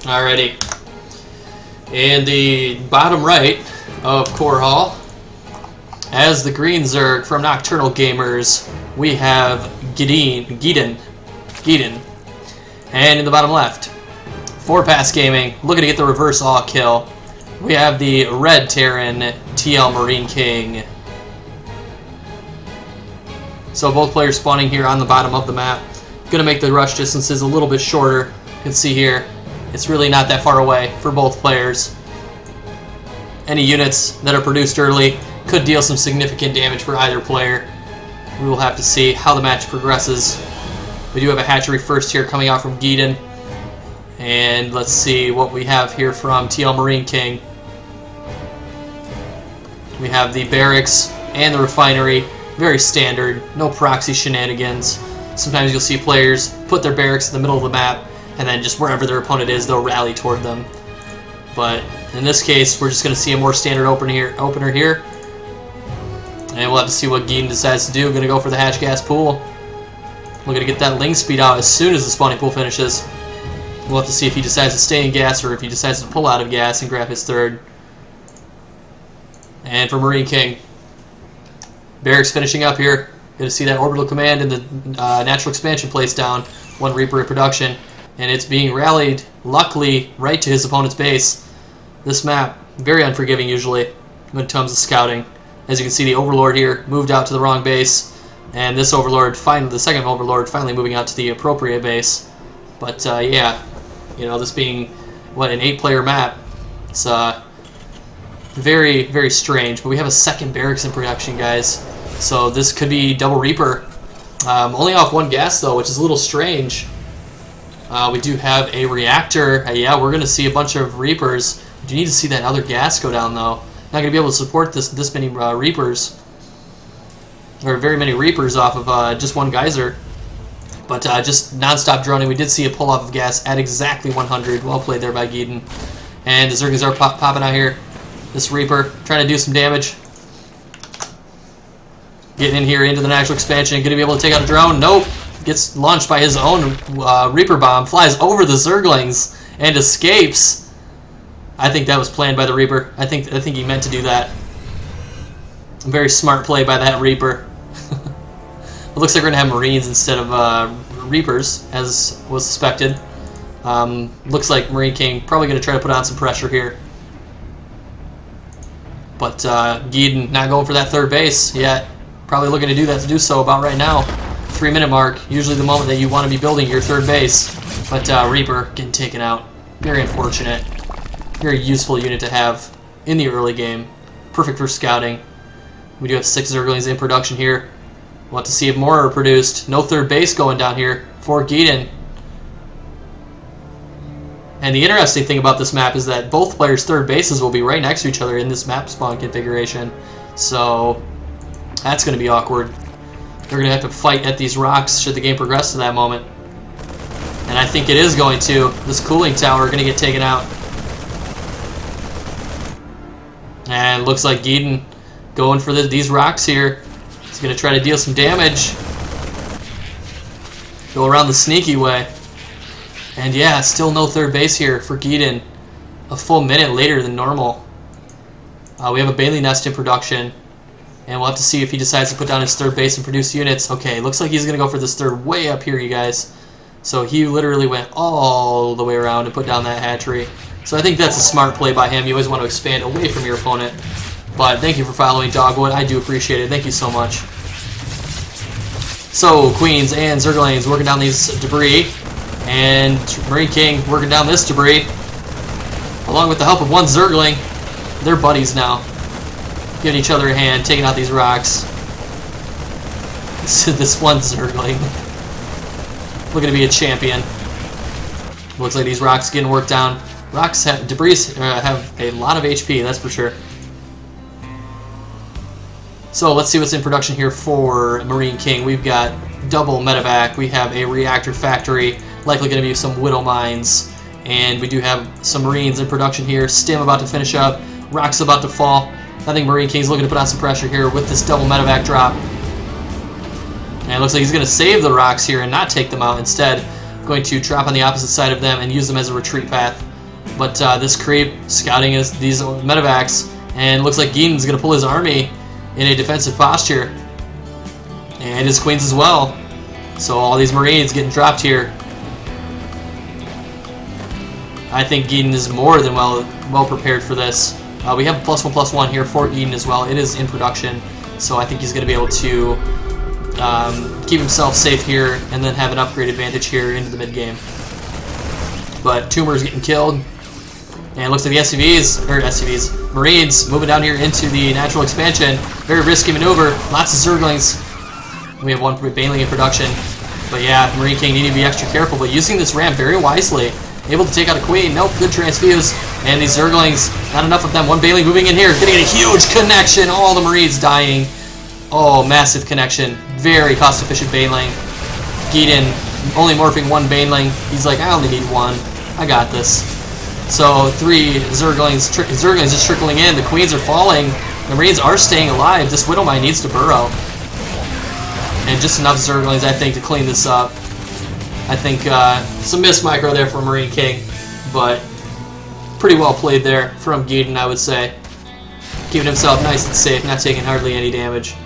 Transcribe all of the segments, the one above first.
Alrighty. In the bottom right of Core Hall, as the green Zerg from Nocturnal Gamers, we have Geeden. And in the bottom left, for PasT Gaming, looking to get the reverse all kill, we have the red Terran TLMarineKing. So both players spawning here on the bottom of the map. Going to make the rush distances a little bit shorter. You can see here, it's really not that far away for both players. Any units that are produced early could deal some significant damage for either player. We will have to see how the match progresses. We do have a hatchery first here coming out from Geeden. And let's see what we have here from TLMarineKing. We have the barracks and the refinery. Very standard, no proxy shenanigans. Sometimes you'll see players put their barracks in the middle of the map, and then just wherever their opponent is, they'll rally toward them. But in this case, we're just going to see a more standard opener here. And we'll have to see what Geeden decides to do. Going to go for the hatch gas pool. Looking to get that ling speed out as soon as the spawning pool finishes. We'll have to see if he decides to stay in gas or if he decides to pull out of gas and grab his third. And for MarineKing, barracks finishing up here. Going to see that orbital command and the natural expansion placed down. One Reaper in production. And it's being rallied, luckily, right to his opponent's base. This map, very unforgiving usually when it comes to scouting. As you can see, the Overlord here moved out to the wrong base. And this Overlord, the second Overlord, finally moving out to the appropriate base. But yeah, this being, an 8-player map, it's very, very strange. But we have a second barracks in production, guys. So this could be double Reaper. Only off one gas, though, which is a little strange. We do have a reactor. Yeah, we're going to see a bunch of Reapers. We do need to see that other gas go down, though. Not going to be able to support this many Reapers. Or very many Reapers off of just one geyser. But just non-stop droning. We did see a pull-off of gas at exactly 100. Well played there by Geeden. And the Zergings are popping out here. This Reaper trying to do some damage. Getting in here into the natural expansion. Going to be able to take out a drone. Nope. Gets launched by his own Reaper bomb. Flies over the Zerglings and escapes. I think that was planned by the Reaper. I think he meant to do that. A very smart play by that Reaper. It looks like we're going to have Marines instead of Reapers, as was suspected. Looks like MarineKing probably going to try to put on some pressure here. But Geeden not going for that third base yet. Probably looking to do so about right now. 3-minute mark, usually the moment that you want to be building your third base. But Reaper getting taken out. Very unfortunate. Very useful unit to have in the early game. Perfect for scouting. We do have 6 Zerglings in production here. We'll have to see if more are produced. No third base going down here for Geeden. And the interesting thing about this map is that both players' third bases will be right next to each other in this map spawn configuration. So that's going to be awkward. They're going to have to fight at these rocks should the game progress to that moment. And I think it is going to. This cooling tower going to get taken out. And looks like Geeden going for these rocks here. He's going to try to deal some damage. Go around the sneaky way. And yeah, still no third base here for Geeden. A full minute later than normal. We have a Bailey nest in production. And we'll have to see if he decides to put down his third base and produce units. Okay, looks like he's going to go for this third way up here, you guys. So he literally went all the way around and put down that hatchery. So I think that's a smart play by him. You always want to expand away from your opponent. But thank you for following, Dogwood. I do appreciate it. Thank you so much. So, Queens and Zerglings working down these debris. And MarineKing working down this debris. Along with the help of one Zergling. They're buddies now. Giving each other a hand, taking out these rocks. This one Zergling. Looking to be a champion. Looks like these rocks getting worked down. Debris have a lot of HP, that's for sure. So let's see what's in production here for MarineKing. We've got double medevac. We have a reactor factory. Likely going to be some widow mines. And we do have some Marines in production here. Stim about to finish up. Rocks about to fall. I think MarineKing's looking to put on some pressure here with this double medevac drop. And it looks like he's going to save the rocks here and not take them out. Instead, going to drop on the opposite side of them and use them as a retreat path. But this creep scouting these medevacs, and looks like Geeden's going to pull his army in a defensive posture. And his queens as well. So all these Marines getting dropped here. I think Geeden is more than well prepared for this. We have +1/+1 here for Geeden as well. It is in production, so I think he's going to be able to keep himself safe here and then have an upgrade advantage here into the mid game. But Tumor's getting killed, and it looks like the Marines moving down here into the natural expansion. Very risky maneuver. Lots of Zerglings. We have one Baneling in production. But yeah, Marine King need to be extra careful, but using this ramp very wisely. Able to take out a queen. Nope, good transfuse. And these Zerglings, not enough of them. One Baneling moving in here, getting a huge connection. All the Marines dying. Oh, massive connection. Very cost-efficient Baneling. Geeden only morphing one Baneling. He's like, I only need one. I got this. So 3 Zerglings just trickling in. The queens are falling. The Marines are staying alive. This Widowmine needs to burrow. And just enough Zerglings, I think, to clean this up. I think some missed micro there for Marine King, but pretty well played there from Geeden, I would say. Keeping himself nice and safe, not taking hardly any damage.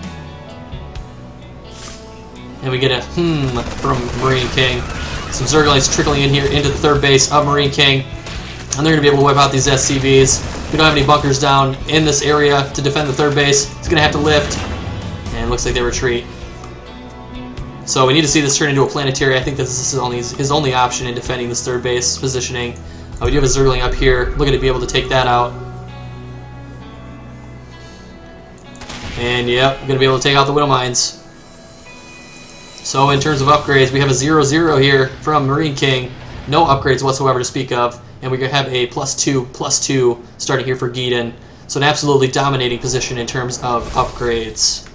And we get a from Marine King. Some Zerglings trickling in here into the third base of Marine King. And they're going to be able to wipe out these SCVs. We don't have any bunkers down in this area to defend the third base. He's going to have to lift. And it looks like they retreat. So we need to see this turn into a planetary. I think this is his only option in defending this third base positioning. We do have a Zergling up here, looking to be able to take that out. And yep, going to be able to take out the Widowmines. So in terms of upgrades, we have a 0-0 here from Marine King. No upgrades whatsoever to speak of. And we're going to have a +2/+2 starting here for Geeden. So an absolutely dominating position in terms of upgrades.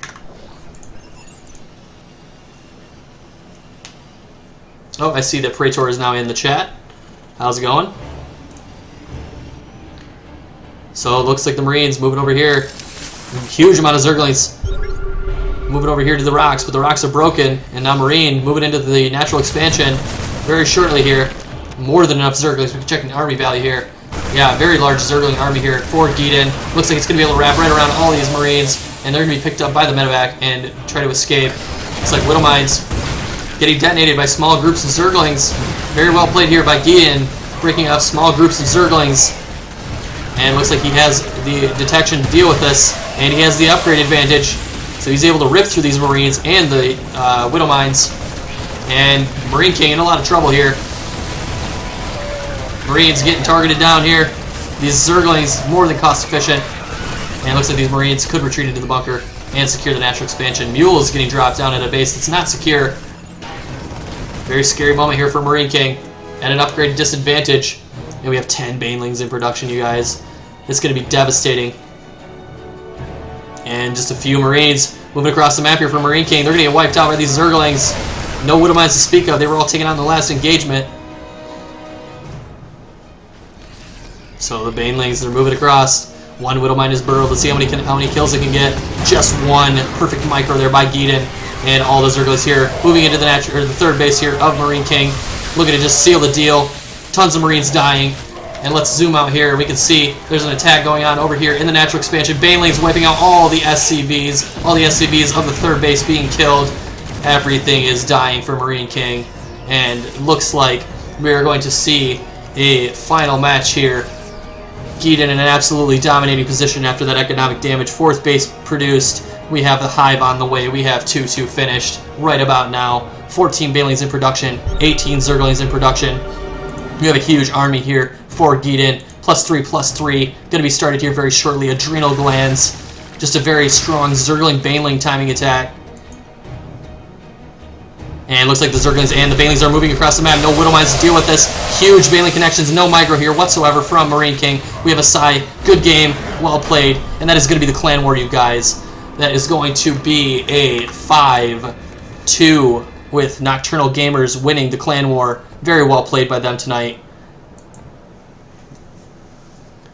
Oh, I see that Praetor is now in the chat. How's it going? So it looks like the Marines moving over here. Huge amount of Zerglings moving over here to the rocks, but the rocks are broken, and now Marine moving into the natural expansion very shortly here. More than enough Zerglings. We can check the army value here. Yeah, very large Zergling army here for Geeden. Looks like it's going to be able to wrap right around all these Marines, and they're going to be picked up by the medevac and try to escape. It's like Widowmines getting detonated by small groups of Zerglings. Very well played here by Geeden, breaking up small groups of Zerglings. And it looks like he has the detection to deal with this, and he has the upgrade advantage. So he's able to rip through these Marines and the Widowmines. And Marine King in a lot of trouble here. Marines getting targeted down here. These Zerglings more than cost efficient. And it looks like these Marines could retreat into the bunker and secure the natural expansion. Mule is getting dropped down at a base that's not secure. Very scary moment here for Marine King at an upgrade disadvantage. And we have 10 Banelings in production, you guys. It's going to be devastating. And just a few Marines moving across the map here for Marine King. They're going to get wiped out by these Zerglings. No Widowmines to speak of. They were all taken out in the last engagement. So the Banelings, they're moving across. One Widowmine is burrowed. Let's see how many kills it can get. Just one. Perfect micro there by Geeden. And all the Zerglings here moving into the third base here of Marine King. Looking to just seal the deal. Tons of Marines dying. And let's zoom out here. We can see there's an attack going on over here in the natural expansion. Banelings wiping out all the SCVs. All the SCVs of the third base being killed. Everything is dying for Marine King. And it looks like we are going to see a final match here. Geeden in an absolutely dominating position after that economic damage. Fourth base produced. We have the Hive on the way. We have 2-2 finished right about now. 14 Banelings in production. 18 Zerglings in production. We have a huge army here for Geeden. +3/+3. Going to be started here very shortly. Adrenal Glands. Just a very strong Zergling Baneling timing attack. And it looks like the Zerglings and the Banelings are moving across the map. No Widowmines to deal with this. Huge Baneling connections. No micro here whatsoever from Marine King. We have a Psy. Good game. Well played. And that is going to be the Clan War, you guys. That is going to be a 5-2 with Nocturnal Gamers winning the Clan War. Very well played by them tonight.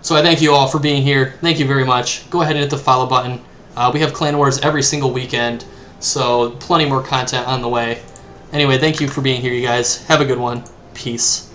So I thank you all for being here. Thank you very much. Go ahead and hit the follow button. We have Clan Wars every single weekend, so plenty more content on the way. Anyway, thank you for being here, you guys. Have a good one. Peace.